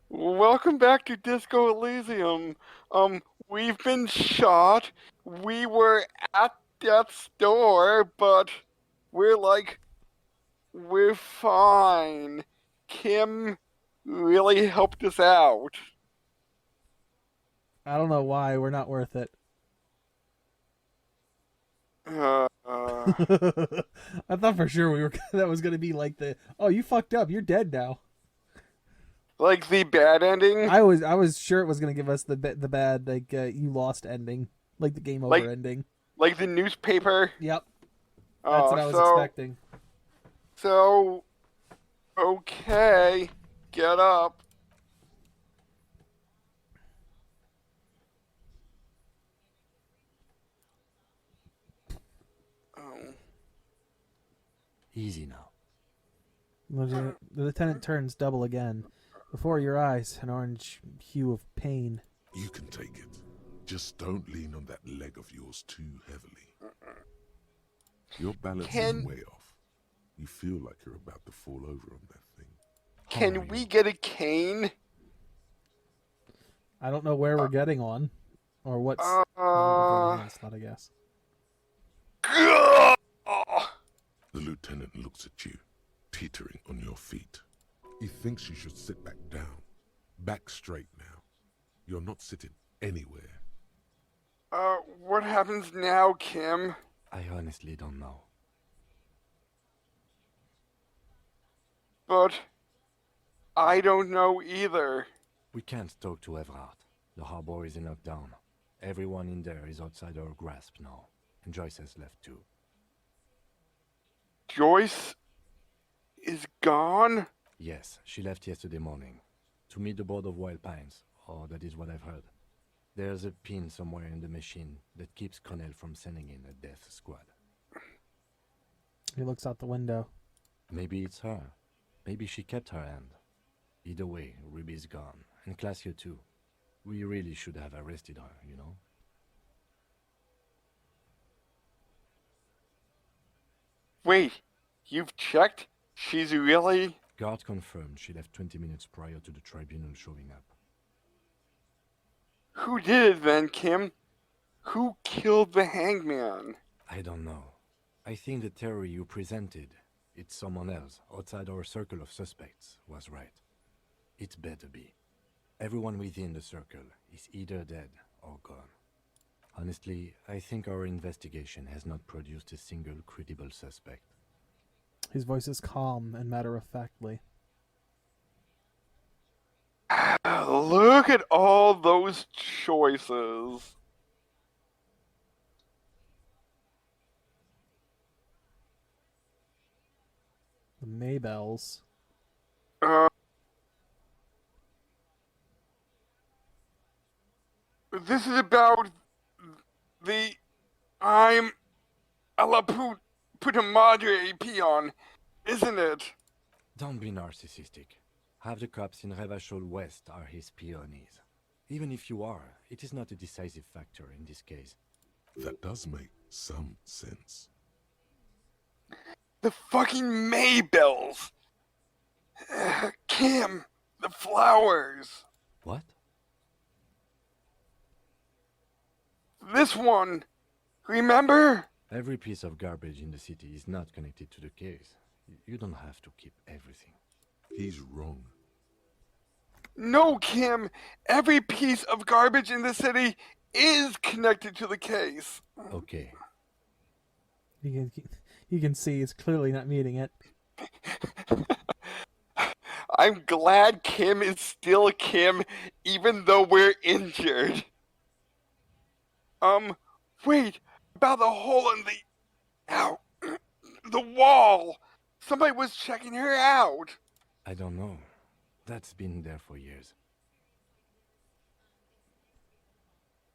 Welcome back to Disco Elysium. We've been shot. We were at death's door, but we're like, we're fine. Kim really helped us out. I don't know why we're not worth it. Uh, I thought for sure we were that was gonna be like the oh you fucked up you're dead now. like the bad ending? I was sure it was gonna give us the bad like you lost ending, like the game over Like, ending. like the newspaper? Yep, that's Oh, what I was so, expecting. so, okay. Get up. Oh. Easy now. The lieutenant turns double again. Before your eyes, an orange hue of pain. You can take it. Just don't lean on that leg of yours too heavily. Your balance is Can way off. You feel like you're about to fall over on that thing. can we get a cane? I don't know where we're getting on, or what's for the Uh, hand slot, I guess. The lieutenant looks at you, teetering on your feet. He thinks you should sit back down. Back straight now. You're not sitting anywhere. What happens now, Kim? I honestly don't know. But I don't know either. We can't talk to Everard. The harbor is in lockdown. Everyone in there is outside our grasp now. And Joyce has left too. Joyce is gone? Yes, she left yesterday morning. To meet the board of Wild Pines. Or that is what I've heard. There's a pin somewhere in the machine that keeps Connell from sending in a death squad. He looks out the window. Maybe it's her. Maybe she kept her hand. Either way, Ruby's gone. And Classio too. We really should have arrested her, you know? Wait, you've checked? She's really. Guard confirmed she left 20 minutes prior to the tribunal showing up. Who did it then, Kim? Who killed the hangman? I don't know. I think the theory you presented, it's someone else, outside our circle of suspects, was right. It better be. Everyone within the circle is either dead or gone. Honestly, I think our investigation has not produced a single credible suspect. His voice is calm and matter-of-factly. Look at all those choices. The Maybells. Uh, this is about the. I'm a la puta madre peon, isn't it? Don't be narcissistic. Half the cops in Revachol West are his peonies. Even if you are, it is not a decisive factor in this case. That does make some sense. The fucking Maybells! Kim, the flowers! What? This one! Remember? Every piece of garbage in the city is not connected to the case. You don't have to keep everything. He's wrong. No, Kim! Every piece of garbage in the city is connected to the case. Okay. You can see he's clearly not meeting it. I'm glad Kim is still Kim, even though we're injured. Wait, about the hole in the. Ow! The wall! Somebody was checking her out! I don't know. That's been there for years.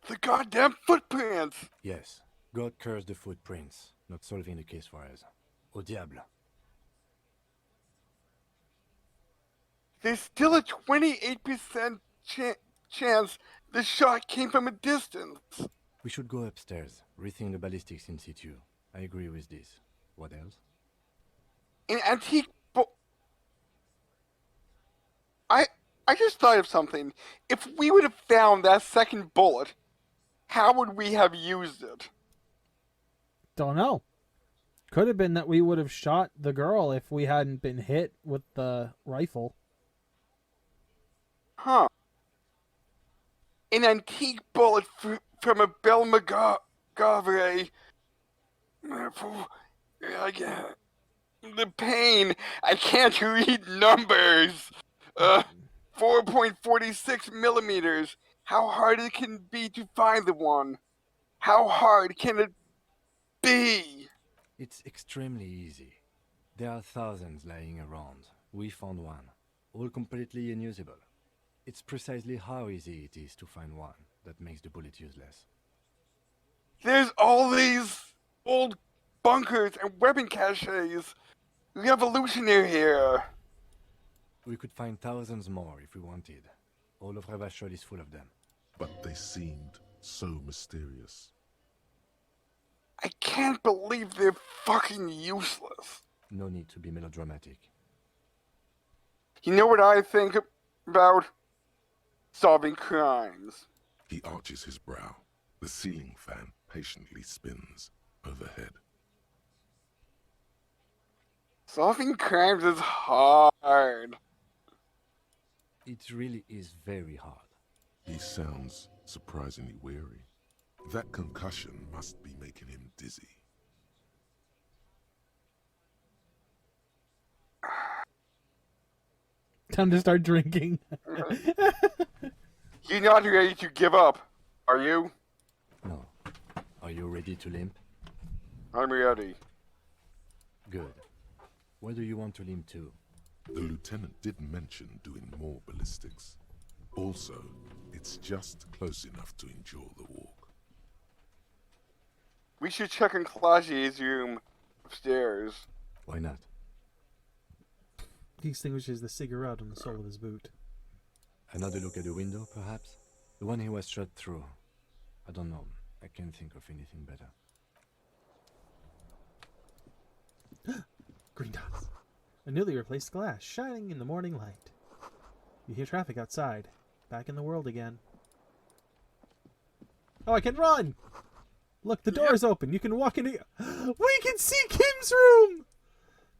The goddamn footprints! Yes. God curse the footprints. Not solving the case for us. Au diable. There's still a 28% chance the shot came from a distance. We should go upstairs, rethink the ballistics in situ. I agree with this. What else? An antique I I just thought of something. If we would have found that second bullet, how would we have used it? Don't know. Could have been that we would have shot the girl if we hadn't been hit with the rifle. Huh. An antique bullet from a Belle Magavre. The pain. I can't read numbers. 4.46 millimeters. How hard it can be to find the one. How hard can it be? It's extremely easy. There are thousands lying around. We found one, all completely unusable. It's precisely how easy it is to find one that makes the bullet useless. There's all these old bunkers and weapon caches. Revolutionary here. We could find thousands more if we wanted. All of Revachol is full of them. But they seemed so mysterious. I can't believe they're fucking useless. No need to be melodramatic. You know what I think about? Solving crimes. He arches his brow. The ceiling fan patiently spins overhead. Solving crimes is hard. It really is very hard. He sounds surprisingly weary. That concussion must be making him dizzy. Time to start drinking. You're not ready to give up, are you? No. Are you ready to limp? I'm ready. Good. Where do you want to limp to? The lieutenant did mention doing more ballistics. Also, it's just close enough to endure the walk. We should check in Clagier's room upstairs. Why not? He extinguishes the cigarette on the sole of his boot. Another look at the window, perhaps? The one he was shot through. I don't know. I can't think of anything better. Green dots. A newly replaced glass shining in the morning light. You hear traffic outside. Back in the world again. Oh, I can run! Look, the door is open. You can walk in. We can see Kim's room!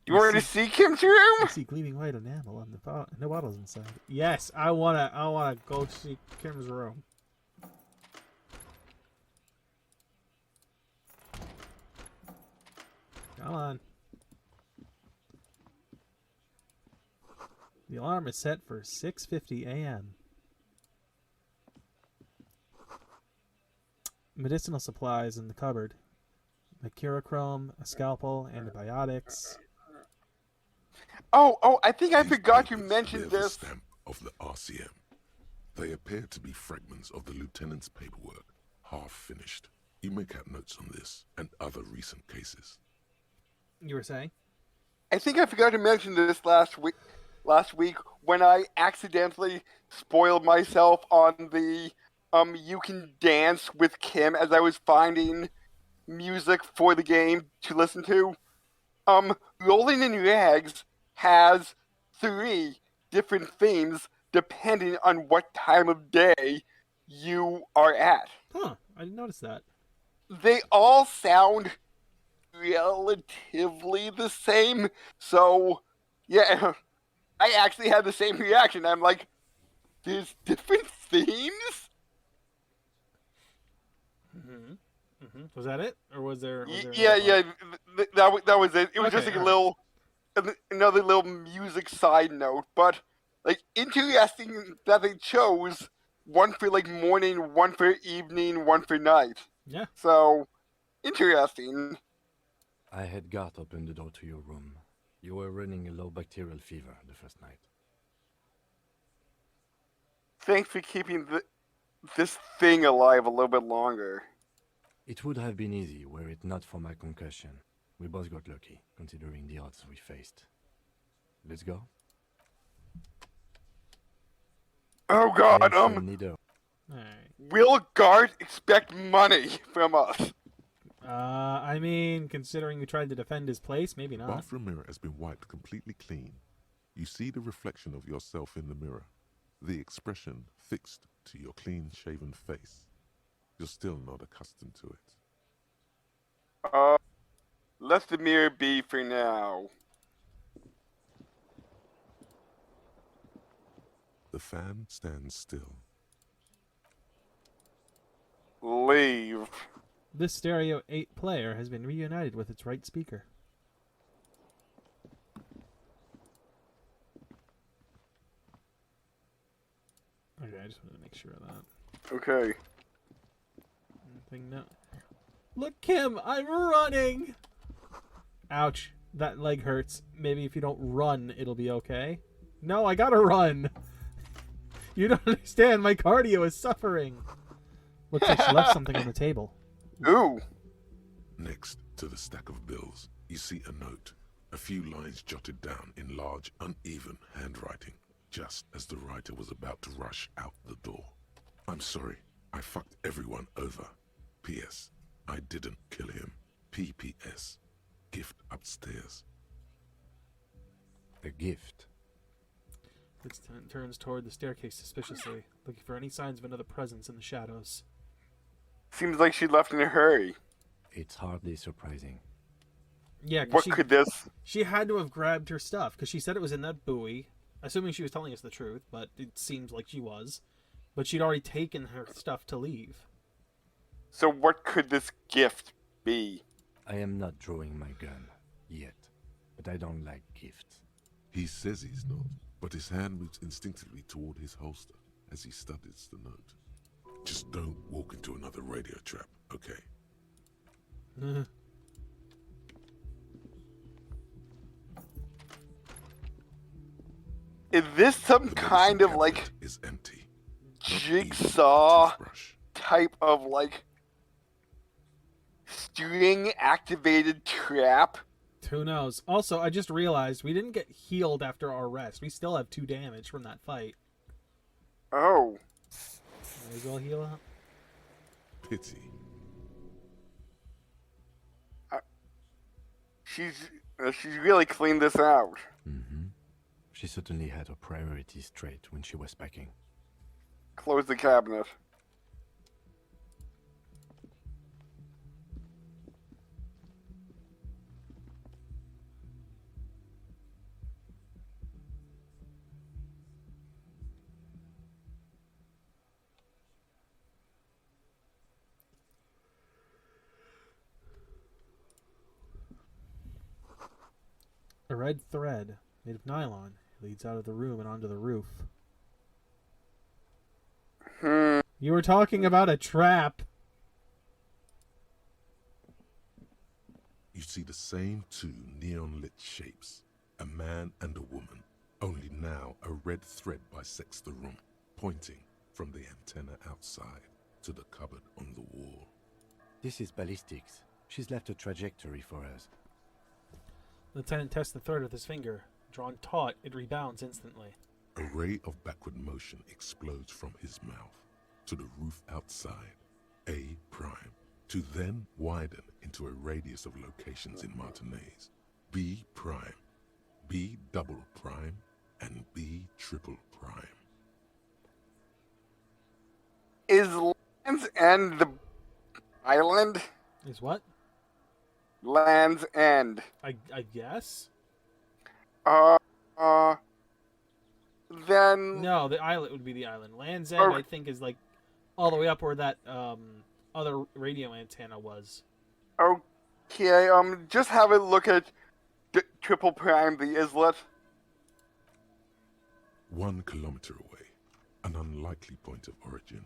You want to see Kim's room? You see gleaming white enamel on the no bottles inside. Yes, I wanna go see Kim's room. Come on. The alarm is set for 6:50 a.m. Medicinal supplies in the cupboard. Mercurochrome, a scalpel, antibiotics. Oh, I think I These forgot to papers mention bear the this. stamp of the RCM. They appear to be fragments of the lieutenant's paperwork, half finished. You make out notes on this and other recent cases. You were saying? I think I forgot to mention this last week when I accidentally spoiled myself on the you can dance with Kim as I was finding music for the game to listen to. Rolling in Rags has 3 different themes depending on what time of day you are at. Huh, I didn't notice that. They all sound relatively the same, so yeah, I actually had the same reaction. I'm like, there's different themes? Was that it? Or was there Yeah, that was it. It was just Okay, like another little music side note, but like interesting that they chose one for like morning, one for evening, one for night. Yeah. So interesting. I had Gart open the door to your room. You were running a low bacterial fever the first night. Thanks for keeping this thing alive a little bit longer. It would have been easy were it not for my concussion. We both got lucky, considering the odds we faced. Let's go. Oh God, Neither. Alright. will Gart expect money from us? I mean, considering we tried to defend his place, maybe The not. bathroom mirror has been wiped completely clean. You see the reflection of yourself in the mirror. the expression fixed to your clean-shaven face. You're still not accustomed to it. Let the mirror be for now. The fan stands still. Leave. This Stereo 8 player has been reunited with its right speaker. Okay, I just want to make sure of that. Okay. Anything no. Look, Kim, I'm running! Ouch. That leg hurts. Maybe if you don't run, it'll be okay. No, I gotta run! You don't understand, my cardio is suffering! Looks like she left something on the table. Ooh. Next to the stack of bills, you see a note, a few lines jotted down in large, uneven handwriting, just as the writer was about to rush out the door. I'm sorry, I fucked everyone over. P.S. I didn't kill him. P.P.S. Gift upstairs. A gift. It turns toward the staircase suspiciously, looking for any signs of another presence in the shadows. Seems like she left in a hurry. It's hardly surprising. Yeah, 'cause What could this... she had to have grabbed her stuff, because she said it was in that buoy. Assuming she was telling us the truth, but it seems like she was. But she'd already taken her stuff to leave. So what could this gift be? I am not drawing my gun yet, but I don't like gifts. He says he's not, but his hand moves instinctively toward his holster as he studies the note. Just don't walk into another radio trap, okay? Is this some The kind medicine of like cabinet is empty. Not even jigsaw a toothbrush. type of like string activated trap? Who knows? Also, I just realized we didn't get healed after our rest. We still have 2 damage from that fight. Oh. May as well heal up. Pity. She's really cleaned this out. Mm-hmm. She certainly had her priorities straight when she was packing. Close the cabinet. A red thread, made of nylon, leads out of the room and onto the roof. You were talking about a trap. You see the same 2 neon-lit shapes, a man and a woman, only now a red thread bisects the room, pointing from the antenna outside to the cupboard on the wall. This is ballistics. She's left a trajectory for us. Lieutenant tests the thread with his finger. Drawn taut, it rebounds instantly. A ray of backward motion explodes from his mouth to the roof outside, A prime, to then widen into a radius of locations in Martinez, B prime, B double prime, and B triple prime. Is Land's End the island? Is what? Land's End. I guess? Then... No, the island would be the island. Land's End, I think, is like all the way up where that other radio antenna was. Okay, just have a look at Triple Prime, the islet. 1 kilometer away, an unlikely point of origin.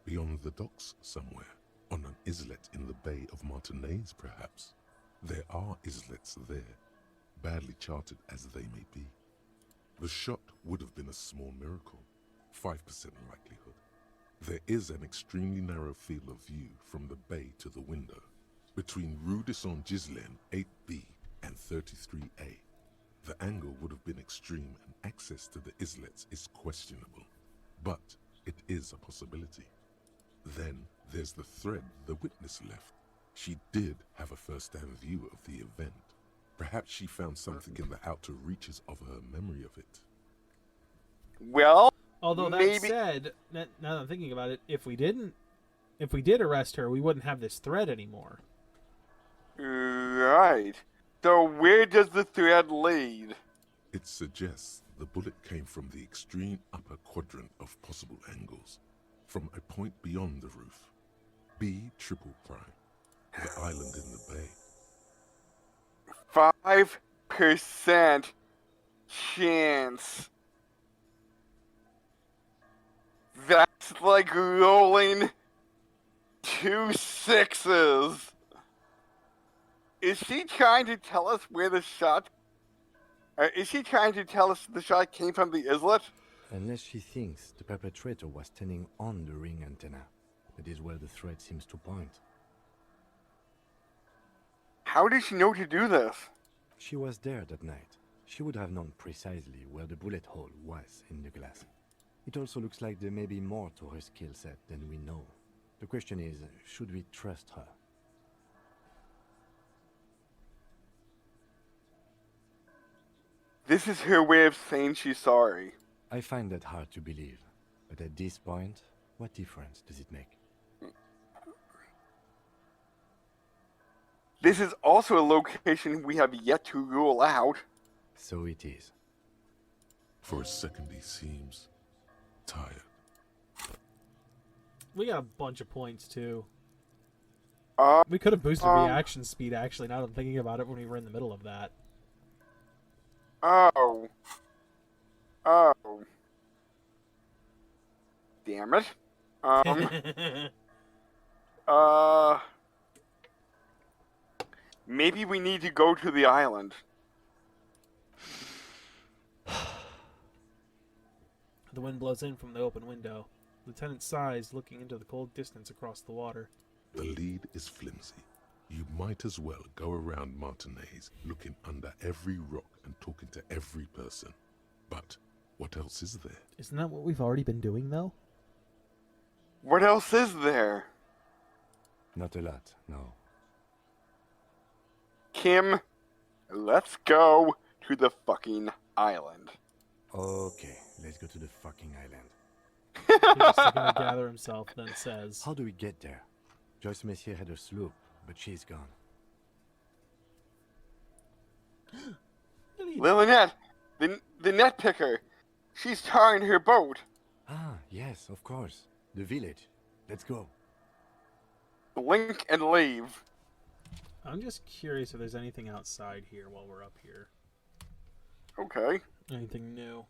Beyond the docks somewhere, on an islet in the Bay of Martinez perhaps. There are islets there, badly charted as they may be. The shot would have been a small miracle, 5% likelihood. There is an extremely narrow field of view from the bay to the window, between Rue de Saint-Ghislain 8B and 33A. The angle would have been extreme and access to the islets is questionable, but it is a possibility. Then there's the thread the witness left. She did have a first-hand view of the event. Perhaps she found something in the outer reaches of her memory of it. Well, Although that maybe said, now that I'm thinking about it, if we did arrest her, we wouldn't have this thread anymore. right. So where does the thread lead? It suggests the bullet came from the extreme upper quadrant of possible angles, from a point beyond the roof. B triple prime, the island in the bay. 5% chance. That's like rolling 2 6s. Is she trying to tell us where the shot? Is she trying to tell us the shot came from the islet? Unless she thinks the perpetrator was standing on the ring antenna. That is where the thread seems to point. How did she know to do this? She was there that night. She would have known precisely where the bullet hole was in the glass. It also looks like there may be more to her skill set than we know. The question is, should we trust her? This is her way of saying she's sorry. I find that hard to believe. But at this point, what difference does it make? This is also a location we have yet to rule out. So it is. For a second he seems tired. We got a bunch of points too. Uh, We could have boosted reaction speed actually, now that I'm thinking about it when we were in the middle of that. oh. Oh. Damn it. Maybe we need to go to the island. The wind blows in from the open window. Lieutenant sighs, looking into the cold distance across the water. The lead is flimsy. You might as well go around Martinez looking under every rock and talking to every person. But what else is there? Isn't that what we've already been doing, though? What else is there? Not a lot, no. Kim, let's go to the fucking island. Okay, let's go to the fucking island. He's just going to gather himself, then says, How do we get there? Joyce Messier had a sloop, but she's gone. Lilynette, the net picker. She's tarring her boat. Ah, yes, of course. The village. Let's go. Blink and leave. I'm just curious if there's anything outside here while we're up here. Okay. Anything new?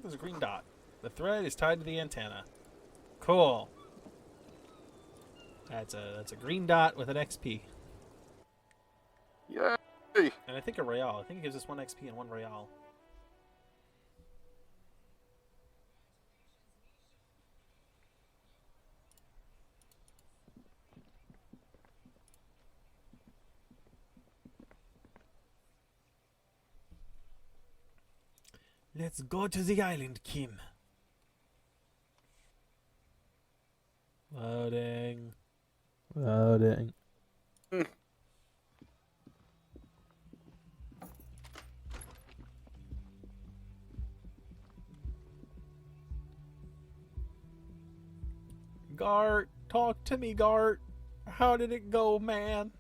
There's a green dot. The thread is tied to the antenna. Cool. That's a green dot with an XP. Yay. And I think a Real. I think it gives us 1 XP and 1 Real. Let's go to the island, Kim. Loading. Loading. Gart, talk to me, Gart. How did it go, man?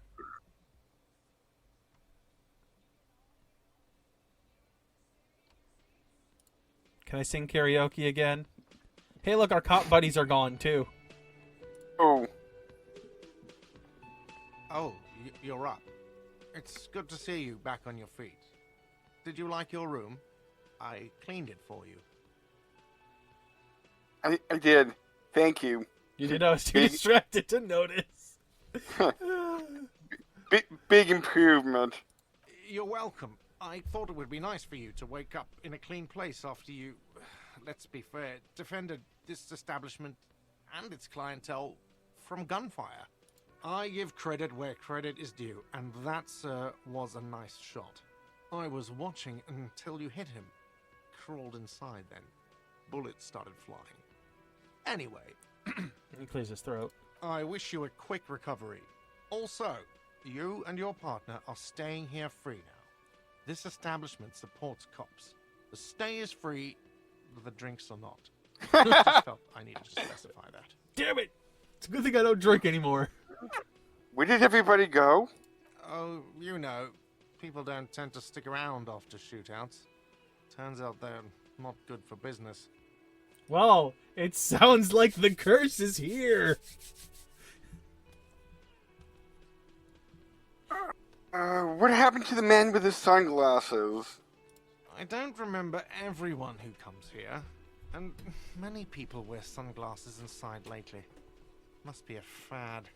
Can I sing karaoke again? Hey, look, our cop buddies are gone, too. Oh. Oh, you're up. It's good to see you back on your feet. Did you like your room? I cleaned it for you. I did. Thank you. You didn't know I was too distracted to notice. Big improvement. You're welcome. I thought it would be nice for you to wake up in a clean place after you, let's be fair, defended this establishment and its clientele from gunfire. I give credit where credit is due, and that, sir, was a nice shot. I was watching until you hit him. Crawled inside then. Bullets started flying. Anyway, He clears his throat. I wish you a quick recovery. Also, you and your partner are staying here free now. This establishment supports cops. The stay is free, the drinks are not. I just felt I needed to specify that. Damn it! It's a good thing I don't drink anymore. Where did everybody go? Oh, you know, people don't tend to stick around after shootouts. Turns out they're not good for business. Well, it sounds like the curse is here. What happened to the man with the sunglasses? I don't remember everyone who comes here, and many people wear sunglasses inside lately. Must be a fad.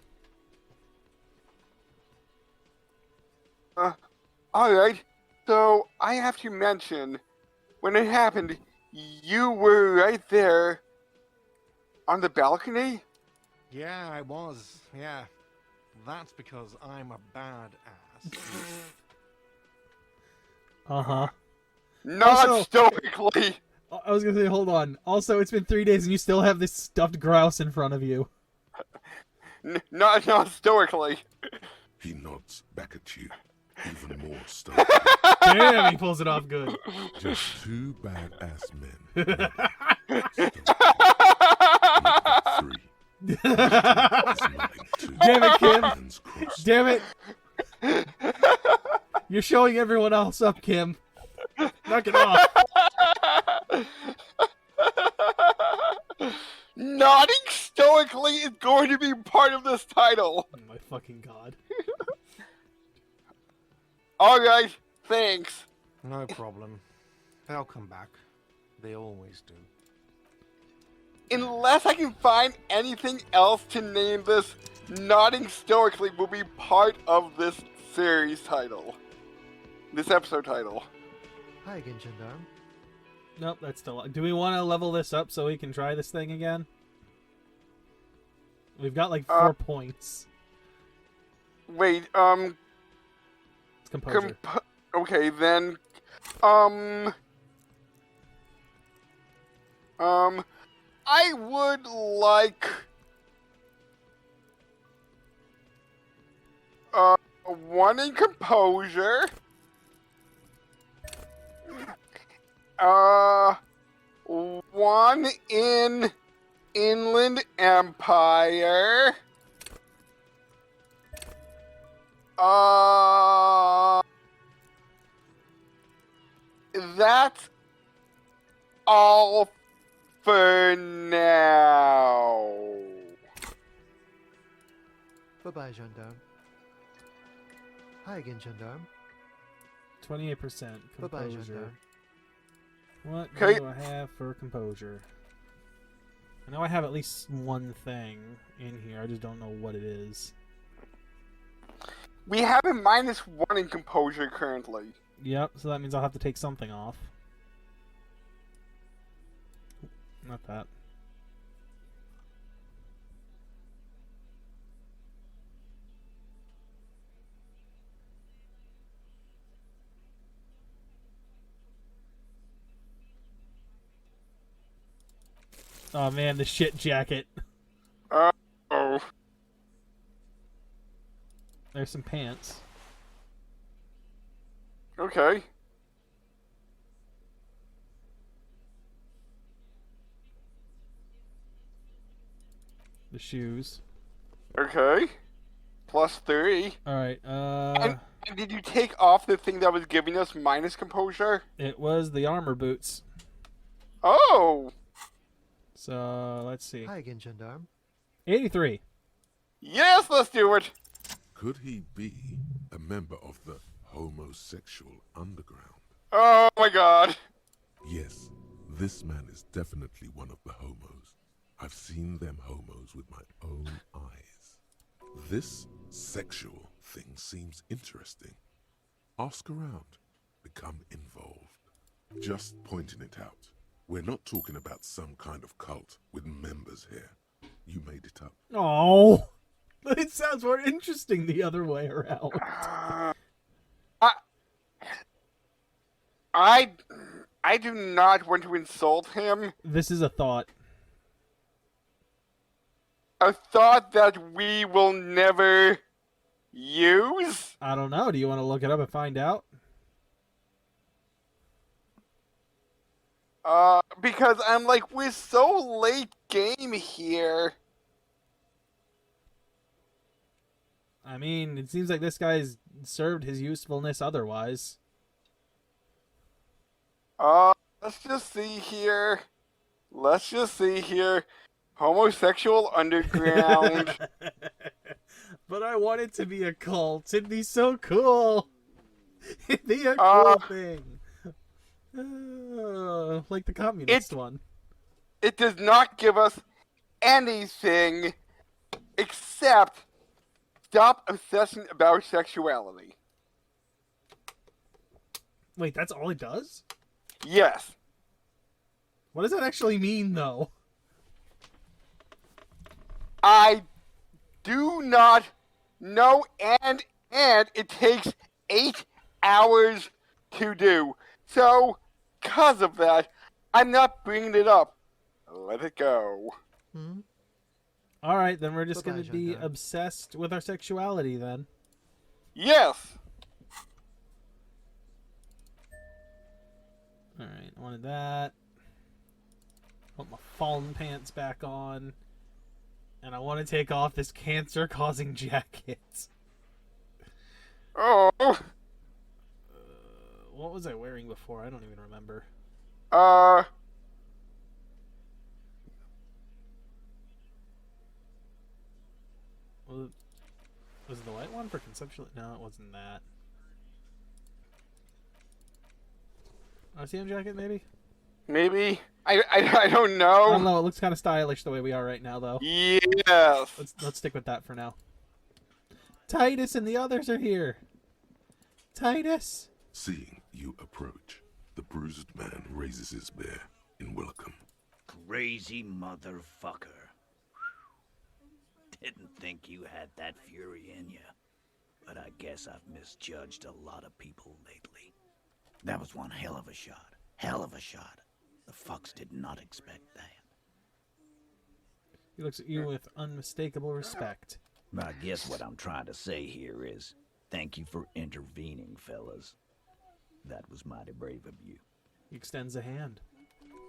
Alright. So, I have to mention, when it happened, you were right there on the balcony? Yeah, I was. Yeah. That's because I'm a badass. Uh-huh. Not Also- stoically! I was gonna say, hold on. Also, it's been 3 days and you still have this stuffed grouse in front of you. Not stoically. He nods back at you, even more stoked. Damn, he pulls it off good. Just two badass men. Three. He's nodding too. Damn it, Kim. Hands crossed. Damn it. You're showing everyone else up, Kim. Knock it off. Nodding stoically is going to be part of this title. Oh my fucking god. Alright, thanks. No problem. They'll come back. They always do. Unless I can find anything else to name this, nodding stoically will be part of this series title. This episode title. Hi again, Gendarme. Nope, that's still... Do we want to level this up so we can try this thing again? We've got like 4 points. Wait, It's composure. okay, then, I would like, 1 in composure, 1 in Inland Empire, that's all for now. Bye-bye, Gendarme. Hi again, Gendarme. 28% Bye-bye, composure. Gendarme. What Okay. do I have for composure? I know I have at least one thing in here. I just don't know what it is. We have a -1 in composure currently. Yep, so that means I'll have to take something off. Not that. Oh man, the shit jacket. Oh. There's some pants. Okay. The shoes. Okay. +3. Alright, And did you take off the thing that was giving us minus composure? it was the armor boots. Oh! So, let's see. Hi again, Gendarme. 83. Yes, let's do it! Could he be a member of the homosexual underground? Oh my god. Yes, this man is definitely one of the homos. I've seen them homos with my own eyes. This sexual thing seems interesting. Ask around. Become involved. Just pointing it out. We're not talking about some kind of cult with members here. You made it up. Oh, it sounds more interesting the other way around. I do not want to insult him. This is a thought. a thought that we will never use? I don't know. Do you want to look it up and find out? Because I'm like, we're so late game here. I mean, it seems like this guy's served his usefulness otherwise. Let's just see here. Homosexual underground. But I want it to be a cult. It'd be so cool. It'd be a cool thing. Like the communist one. It does not give us anything except stop obsessing about sexuality. Wait, that's all it does? Yes. What does that actually mean, though? I do not know, and it takes 8 hours to do. So, because of that, I'm not bringing it up. Let it go. Hmm? Alright, then we're just Bye-bye, going to be Gendarme. obsessed with our sexuality, then. Yes. Alright, I wanted that. Put my fallen pants back on. And I want to take off this cancer-causing jacket. Oh. What was I wearing before? I don't even remember. Was it the white one for conceptual? No, it wasn't that. RCM jacket, maybe? Maybe. I don't I know. don't know. It looks kind of stylish the way we are right now, though. Yes. Let's stick with that for now. Titus and the others are here. Titus. Seeing you approach, the bruised man raises his bear in welcome. Crazy motherfucker. Didn't think you had that fury in you. But I guess I've misjudged a lot of people lately. That was one hell of a shot. Hell of a shot. The fucks did not expect that. He looks at you with unmistakable respect. I guess what I'm trying to say here is, thank you for intervening, fellas. That was mighty brave of you. He extends a hand.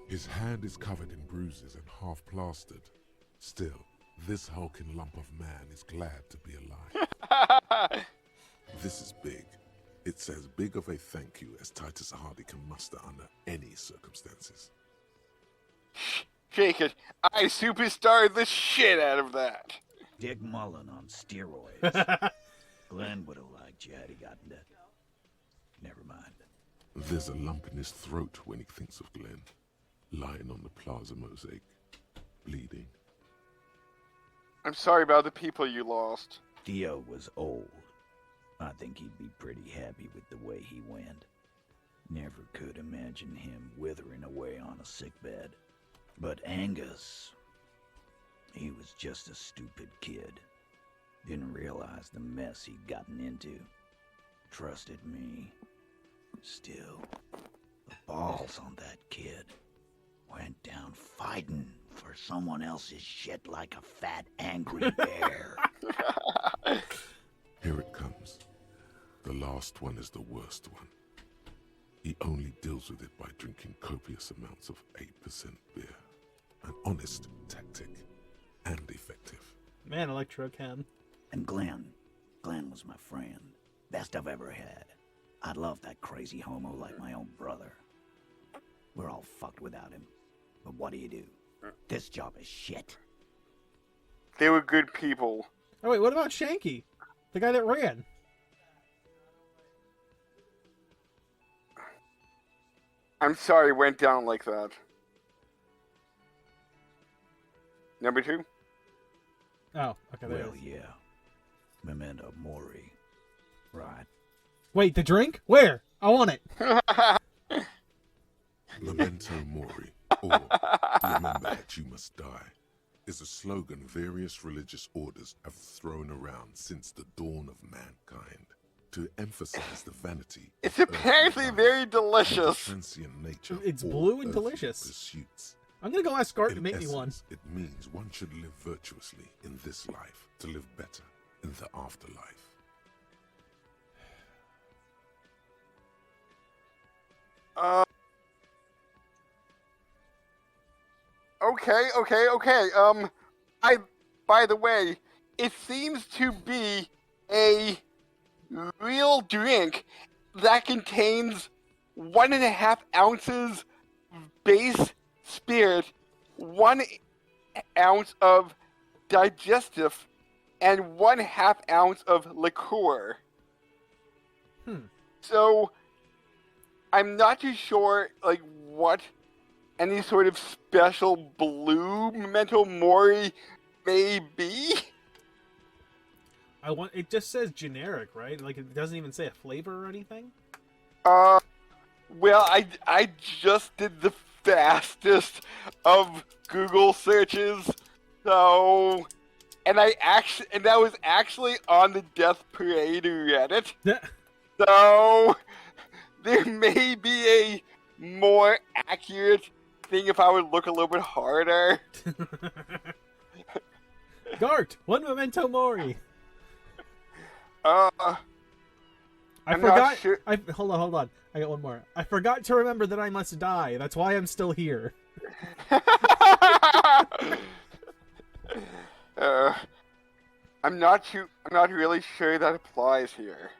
His hand is covered in bruises and half plastered. Still, this hulking lump of man is glad to be alive. This is big. It's as big of a thank you as Titus Hardy can muster under any circumstances. Shake it. I superstarred the shit out of that. Dick Mullen on steroids. Glenn would have liked you had he gotten that. Never mind. There's a lump in his throat when he thinks of Glenn, lying on the plaza mosaic, bleeding. I'm sorry about the people you lost. Theo was old. I think he'd be pretty happy with the way he went. Never could imagine him withering away on a sickbed. But Angus, he was just a stupid kid. Didn't realize the mess he'd gotten into. Trusted me. Still, the balls on that kid. Went down fighting for someone else's shit like a fat, angry bear. Here it comes. The last one is the worst one. He only deals with it by drinking copious amounts of 8% beer. An honest tactic, and effective. Man, Electrochem. And Glenn was my friend. Best I've ever had. I'd love that crazy homo like my own brother. We're all fucked without him. But what do? This job is shit. They were good people. Oh, wait, what about Shanky? The guy that ran? I'm sorry it went down like that. Number 2? Oh, okay, there Well, it is. yeah. Memento Mori. Right. Wait, the drink? Where? I want it. Memento Mori, or remember that you must die, is a slogan various religious orders have thrown around since the dawn of mankind to emphasize the vanity. It's of earthly apparently life very and the delicious. transient nature of It's all blue and earthly delicious. Pursuits. I'm gonna go ask Gart to In make me one. essence, it means one should live virtuously in this life to live better in the afterlife. Okay. By the way, it seems to be a real drink that contains 1.5 ounces base spirit, 1 ounce of digestive, and 1/2 ounce of liqueur. So I'm not too sure, like, what any sort of special blue memento mori may be. It just says generic, right? Like it doesn't even say a flavor or anything. Well, I just did the fastest of Google searches, so and that was actually on the Death Parade Reddit. So there may be a more accurate thing if I would look a little bit harder. Gart, one memento mori. I'm I not forgot. sure. Hold on. I got one more. I forgot to remember that I must die. That's why I'm still here. I'm not really sure that applies here.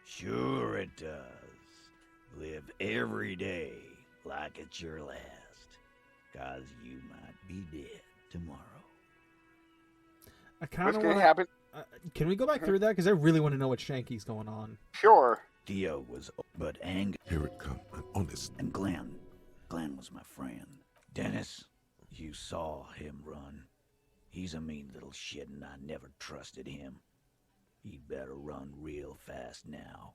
Sure it does. Live every day like it's your last, 'cause you might be dead tomorrow. I kind What's of gonna want happen? Can we go back through that? Because I really want to know what Shanky's going on. Sure. Theo was, but Angus Here it come, an honest. and Glenn. Glenn was my friend. Dennis, you saw him run. He's a mean little shit, and I never trusted him. He'd better run real fast now.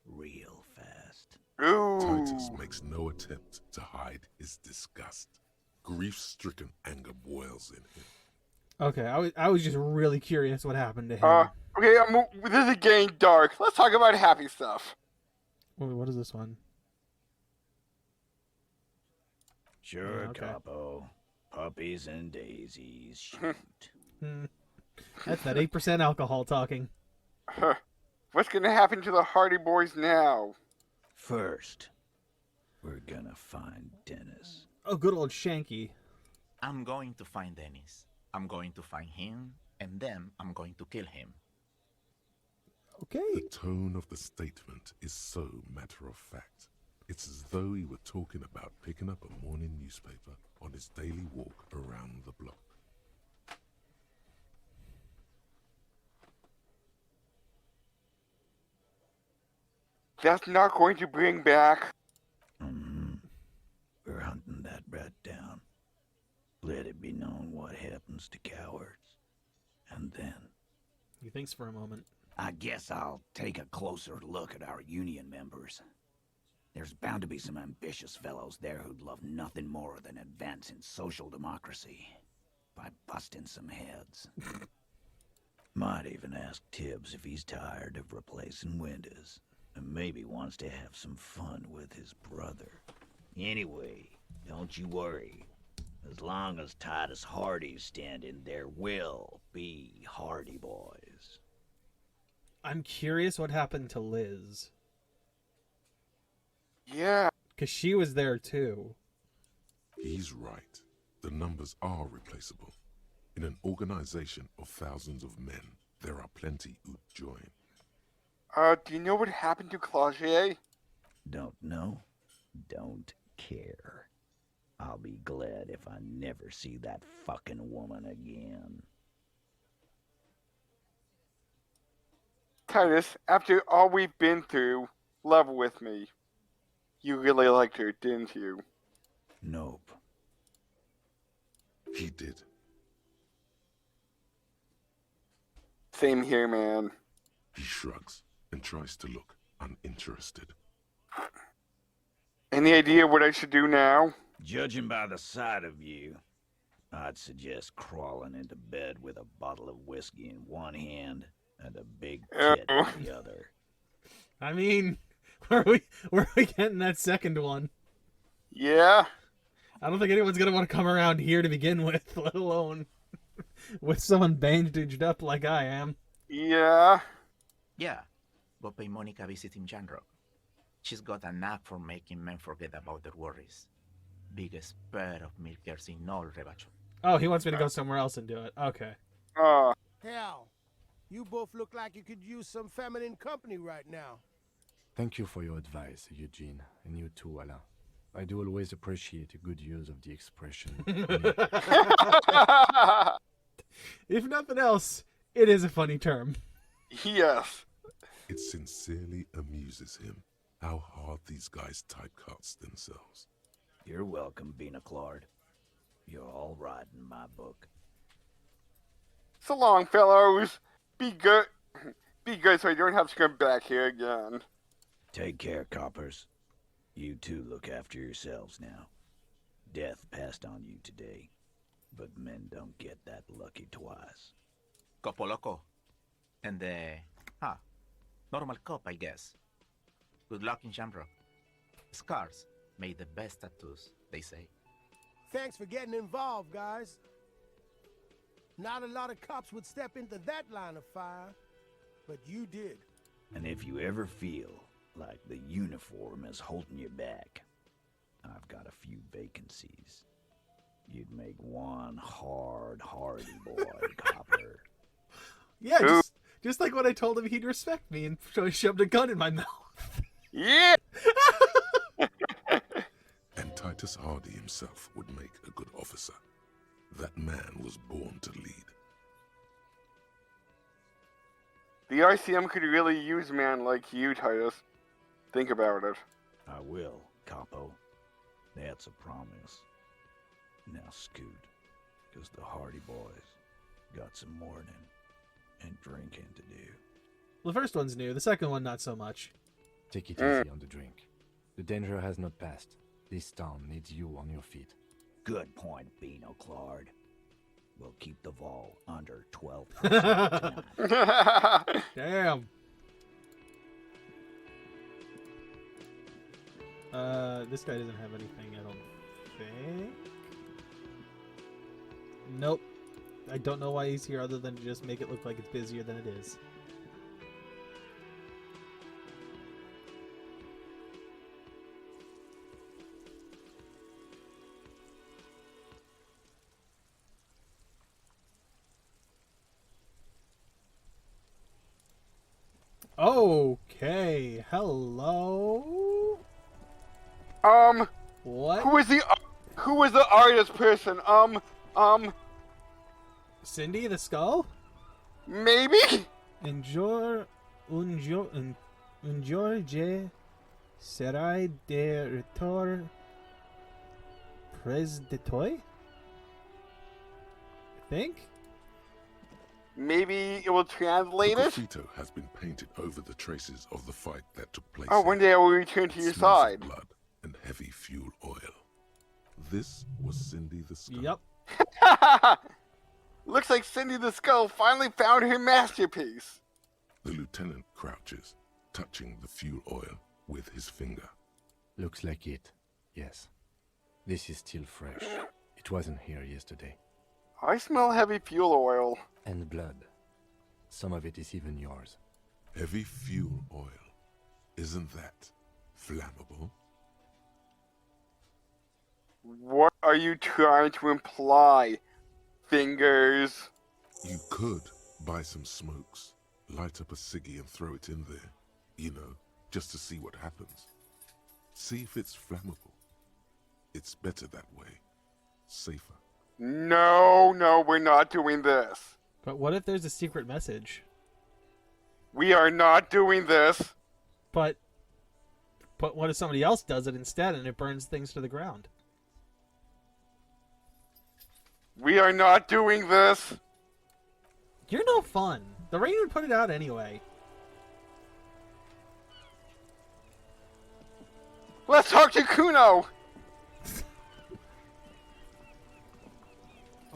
Real fast. Ooh. Titus makes no attempt to hide his disgust. Grief-stricken anger boils in him. Okay, I was just really curious what happened to him. Okay, this is getting dark. Let's talk about happy stuff. Wait, what is this one? Sure, Okay. Capo. Puppies and daisies. Shoot. That's that 8% alcohol talking. What's gonna happen to the Hardy Boys now? First, we're gonna find Dennis. Oh, good old Shanky. I'm going to find Dennis. I'm going to find him, and then I'm going to kill him. Okay. The tone of the statement is so matter-of-fact. It's as though he were talking about picking up a morning newspaper on his daily walk around the block. That's not going to bring back. We're hunting that rat down. Let it be known what happens to cowards. And then, He thinks for a moment. I guess I'll take a closer look at our union members. There's bound to be some ambitious fellows there who'd love nothing more than advancing social democracy by busting some heads. Might even ask Tibbs if he's tired of replacing windows, and maybe wants to have some fun with his brother. Anyway, don't you worry. As long as Titus Hardy's standing, there will be Hardy Boys. I'm curious what happened to Liz. Yeah. Because she was there too. He's right. The numbers are replaceable. In an organization of thousands of men, there are plenty who'd join. Do you know what happened to Claudier? Don't know? Don't care. I'll be glad if I never see that fucking woman again. Titus, after all we've been through, level with me. You really liked her, didn't you? Nope. He did. Same here, man. He shrugs and tries to look uninterested. Any idea what I should do now? Judging by the sight of you, I'd suggest crawling into bed with a bottle of whiskey in one hand and a big tit in the other. I mean, where are we getting that second one? Yeah. I don't think anyone's gonna want to come around here to begin with, let alone with someone bandaged up like I am. Yeah. Yeah, but pay Monica visiting Janrock. She's got a knack for making men forget about their worries. Biggest pair of milkers in all Rebacho. Oh, he wants me to go somewhere else and do it. Okay. Hell, you both look like you could use some feminine company right now. Thank you for your advice, Eugene, and you too, Alain. I do always appreciate a good use of the expression. If nothing else, it is a funny term. Yes. It sincerely amuses him how hard these guys typecast themselves. You're welcome, Bina Claude. You're all right in my book. So long, fellows. Be good. Be good so I don't have to come back here again. Take care, coppers. You two look after yourselves now. Death passed on you today, but men don't get that lucky twice. Copo Loco. And normal cop, I guess. Good luck in Shamrock. Scars made the best tattoos, they say. Thanks for getting involved, guys. Not a lot of cops would step into that line of fire, but you did. And if you ever feel like the uniform is holding you back, I've got a few vacancies. You'd make one hardy boy, copper. Yeah, just like when I told him he'd respect me and so he shoved a gun in my mouth. Yeah. And Titus Hardy himself would make a good officer. That man was born to lead. The RCM could really use a man like you, Titus. Think about it. I will, Capo. That's a promise. Now scoot, because the Hardy boys got some mourning and drinking to do. The first one's new, the second one not so much. Take it easy on the drink. The danger has not passed. This town needs you on your feet. Good point, Bino Claude. We'll keep the vol under 12% tonight. Damn. This guy doesn't have anything, I don't think. Nope. I don't know why he's here other than to just make it look like it's busier than it is. Okay, hello? What? Who was the artist person? Cindy the Skull? Maybe? Un George serai de retour pres de toy? I think? Maybe it will translate The it? graffito has been painted over the traces of the fight that took place. Oh, here. one day I will return to It your smells of side. blood and heavy fuel oil. This was Cindy the Skull. Yep. Looks like Cindy the Skull finally found her masterpiece. The lieutenant crouches, touching the fuel oil with his finger. Looks like it. Yes. This is still fresh. It wasn't here yesterday. I smell heavy fuel oil. And blood. Some of it is even yours. Heavy fuel oil. Isn't that flammable? What are you trying to imply, Fingers? You could buy some smokes, light up a ciggy and throw it in there. You know, just to see what happens. See if it's flammable. It's better that way. Safer. No, we're not doing this. But what if there's a secret message? We are not doing this. But what if somebody else does it instead and it burns things to the ground? We are not doing this. You're no fun. The rain would put it out anyway. Let's talk to Kuno.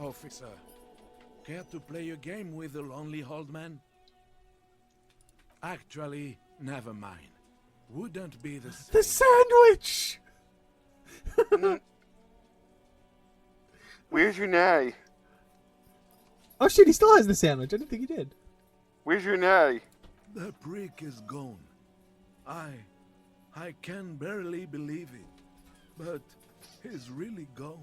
Officer, care to play a game with the lonely old man? Actually, never mind. Wouldn't be the same. The sandwich! Where's your nay? Oh shit, he still has the sandwich. I didn't think he did. Where's your nay? The prick is gone. I can barely believe it. But he's really gone.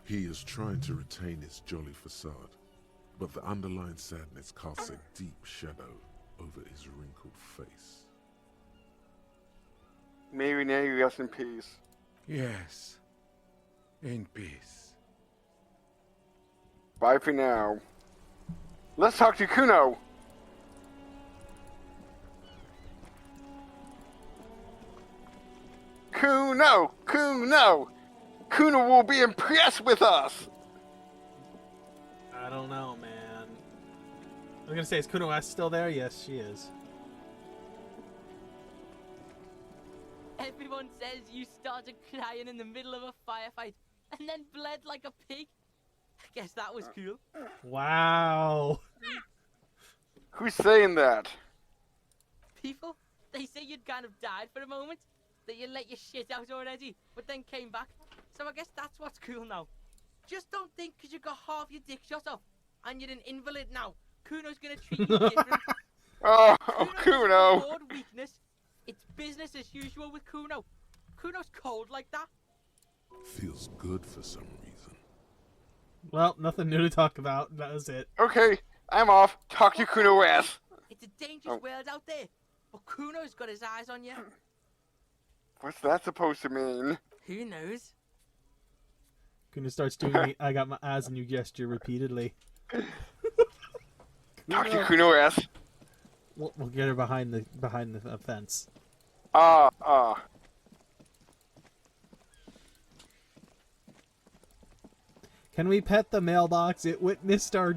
He is trying to retain his jolly facade, but the underlying sadness casts a deep shadow over his wrinkled face. May your nay rest in peace. Yes. In peace. Bye for now. Let's talk to Kuno. Kuno! Kuno! Kuno will be impressed with us! I don't know, man. I was gonna say, is Kuno S still there? Yes, she is. Everyone says you started crying in the middle of a firefight and then bled like a pig. I guess that was cool. Wow. Who's saying that? People, they say you'd kind of died for a moment, that you let your shit out already, but then came back. So I guess that's what's cool now. Just don't think because you got half your dick shot off and you're an invalid now, Kuno's gonna treat you different. Oh, Kuno doesn't Kuno! reward weakness. It's business as usual with Kuno. Kuno's cold like that. Feels good for some reason. Well, nothing new to talk about. That was it. Okay, I'm off. Talk to Kuno S. It's a dangerous world out there, but Kuno's got his eyes on you. What's that supposed to mean? Who knows? Kuno starts doing the I got my eyes on you gesture repeatedly. Talk to Kuno S. We'll get her behind the fence. Can we pet the mailbox? It witnessed our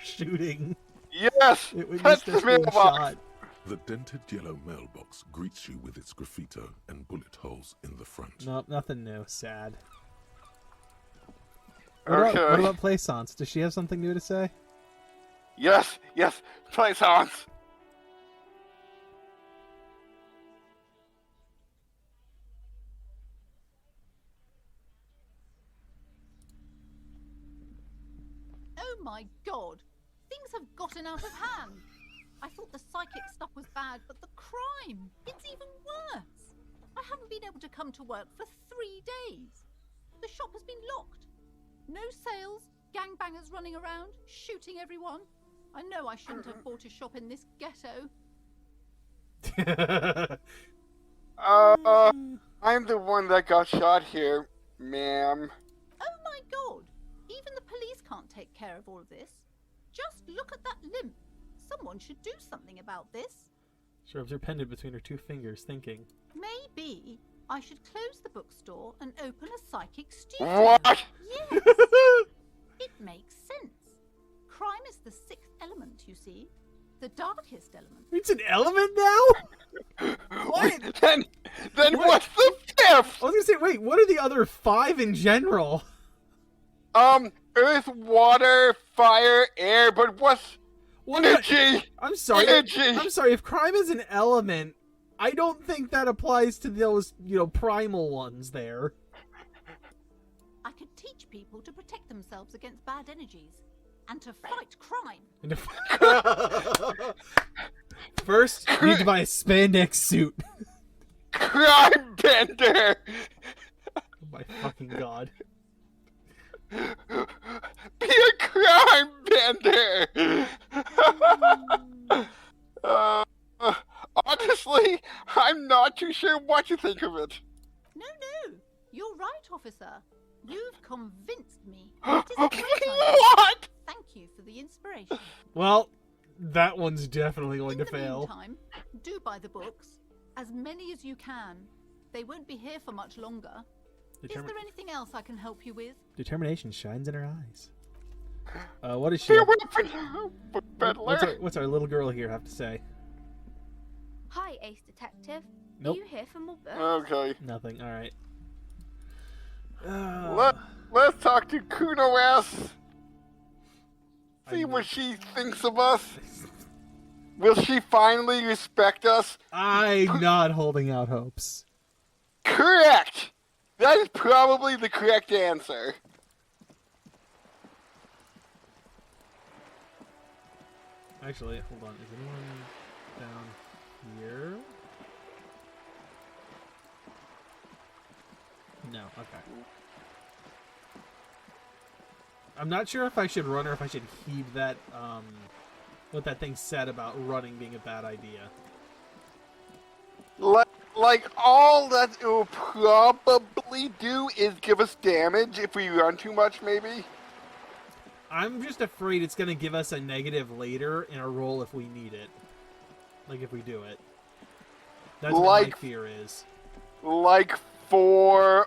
shooting. Yes! It Pet witnessed the us being mailbox! shot. The dented yellow mailbox greets you with its graffito and bullet holes in the front. Nope, nothing new. Sad. Okay. What about Plaisance? Does she have something new to say? Yes, yes, Plaisance! Oh my god! Things have gotten out of hand! I thought the psychic stuff was bad, but the crime! It's even worse! I haven't been able to come to work for 3 days. The shop has been locked. No sales, gangbangers running around, shooting everyone. I know I shouldn't have bought a shop in this ghetto. I'm the one that got shot here, ma'am. Oh my god! Even the police can't take care of all of this. Just look at that limp. Someone should do something about this. She rubs her pendant between her two fingers, thinking. Maybe I should close the bookstore and open a psychic studio. What? Yes. It makes sense. Crime is the 6th element, you see. The darkest element. It's an element now? What? Then What? what's the 5th? I was gonna say, wait, what are the other 5 in general? Earth, water, fire, air, but what's energy? I'm sorry. Energy! I'm sorry, if crime is an element, I don't think that applies to those, primal ones there. I could teach people to protect themselves against bad energies and to fight crime. First, you need to buy a spandex suit. Crime bender! Oh my fucking god. Be a crime bender! Honestly, I'm not too sure what to think of it. No, you're right, officer. You've convinced me. It is a great idea. What? Thank you for the inspiration. Well, that one's definitely going In to the fail. meantime, do buy the books. As many as you can. They won't be here for much longer. Is there anything else I can help you with? Determination shines in her eyes. What is she? What's our little girl here have to say? Hi, Ace Detective. Nope. Are you here for more books? Okay. Nothing. All right. Let's talk to Kuno S. See what she thinks of us. Will she finally respect us? I'm not holding out hopes. Correct! That is probably the correct answer. Actually, hold on. Is anyone down here? No. Okay. I'm not sure if I should run or if I should heed that, what that thing said about running being a bad idea. Like, all that it will probably do is give us damage if we run too much, maybe? I'm just afraid it's going to give us a negative later in a roll if we need it. Like, if we do it. That's what my fear is. Like for,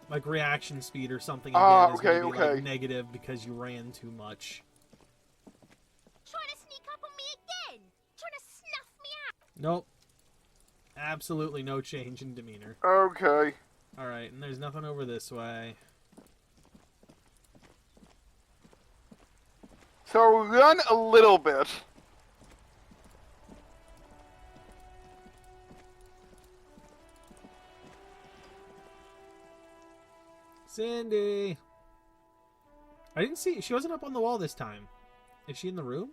like reaction speed or something again is going to be okay. like negative because you ran too much. Trying to sneak up on me again? Trying to snuff me out? Nope. Absolutely no change in demeanor. Okay. Alright, and there's nothing over this way. So run a little bit. Cindy! I didn't see... She wasn't up on the wall this time. Is she in the room?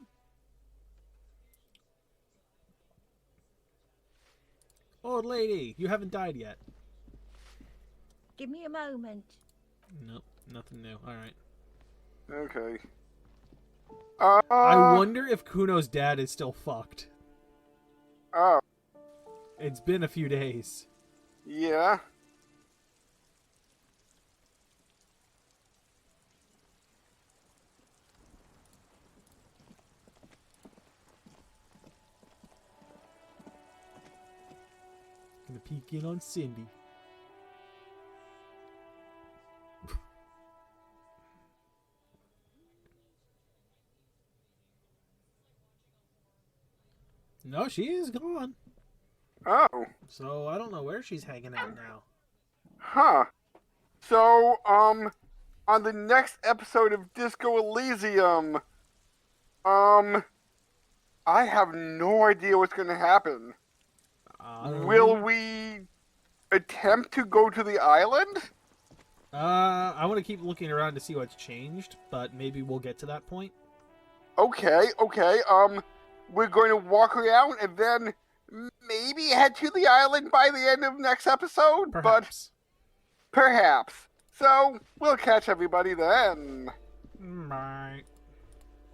Old lady, you haven't died yet. Give me a moment. Nope, nothing new. Alright. Okay. I wonder if Kuno's dad is still fucked. Oh. It's been a few days. Yeah. Gonna peek in on Cindy. No, she is gone. Oh. So I don't know where she's hanging out now. Huh. So, on the next episode of Disco Elysium, I have no idea what's gonna happen. Will we attempt to go to the island? I want to keep looking around to see what's changed, but maybe we'll get to that point. Okay. We're going to walk around and then maybe head to the island by the end of next episode? Perhaps. Perhaps. So, we'll catch everybody then. Bye.